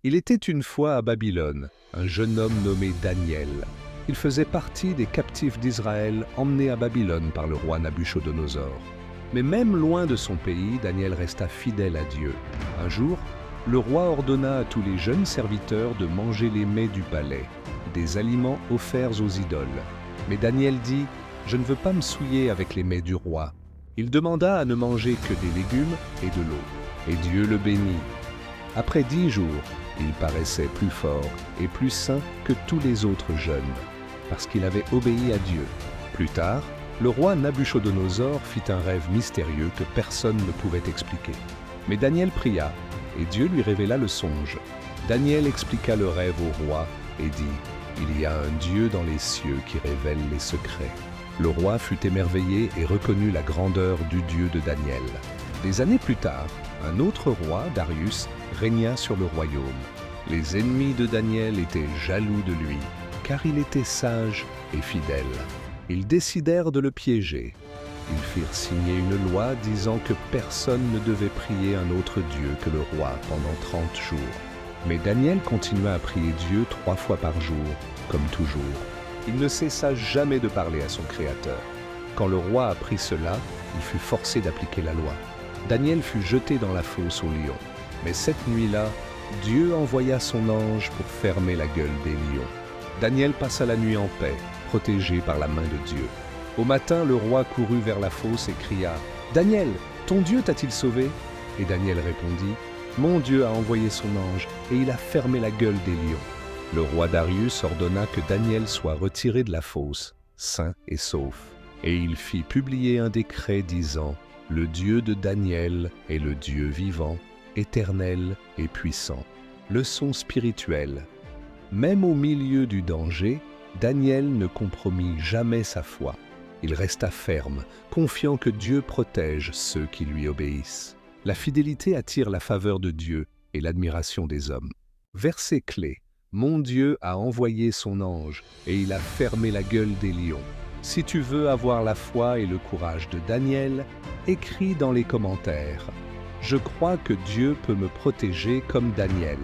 Il était une fois à Babylone, un jeune homme nommé Daniel. Il faisait partie des captifs d'Israël emmenés à Babylone par le roi Nabuchodonosor. Mais même loin de son pays, Daniel resta fidèle à Dieu. Un jour, le roi ordonna à tous les jeunes serviteurs de manger les mets du palais, des aliments offerts aux idoles. Mais Daniel dit « Je ne veux pas me souiller avec les mets du roi ». Il demanda à ne manger que des légumes et de l'eau. Et Dieu le bénit. Après 10 jours, il paraissait plus fort et plus saint que tous les autres jeunes, parce qu'il avait obéi à Dieu. Plus tard, le roi Nabuchodonosor fit un rêve mystérieux que personne ne pouvait expliquer. Mais Daniel pria, et Dieu lui révéla le songe. Daniel expliqua le rêve au roi et dit « Il y a un Dieu dans les cieux qui révèle les secrets ». Le roi fut émerveillé et reconnut la grandeur du Dieu de Daniel. Des années plus tard, un autre roi, Darius, régna sur le royaume. Les ennemis de Daniel étaient jaloux de lui, car il était sage et fidèle. Ils décidèrent de le piéger. Ils firent signer une loi disant que personne ne devait prier un autre Dieu que le roi pendant 30 jours. Mais Daniel continua à prier Dieu 3 fois par jour, comme toujours. Il ne cessa jamais de parler à son Créateur. Quand le roi apprit cela, il fut forcé d'appliquer la loi. Daniel fut jeté dans la fosse aux lions. Mais cette nuit-là, Dieu envoya son ange pour fermer la gueule des lions. Daniel passa la nuit en paix, protégé par la main de Dieu. Au matin, le roi courut vers la fosse et cria « Daniel, ton Dieu t'a-t-il sauvé ?» Et Daniel répondit « Mon Dieu a envoyé son ange et il a fermé la gueule des lions. » Le roi Darius ordonna que Daniel soit retiré de la fosse, sain et sauf. Et il fit publier un décret disant « Le Dieu de Daniel est le Dieu vivant, éternel et puissant. » Leçon spirituelle. Même au milieu du danger, Daniel ne compromit jamais sa foi. Il resta ferme, confiant que Dieu protège ceux qui lui obéissent. La fidélité attire la faveur de Dieu et l'admiration des hommes. Verset clé. Mon Dieu a envoyé son ange et il a fermé la gueule des lions. Si tu veux avoir la foi et le courage de Daniel, écris dans les commentaires. Je crois que Dieu peut me protéger comme Daniel.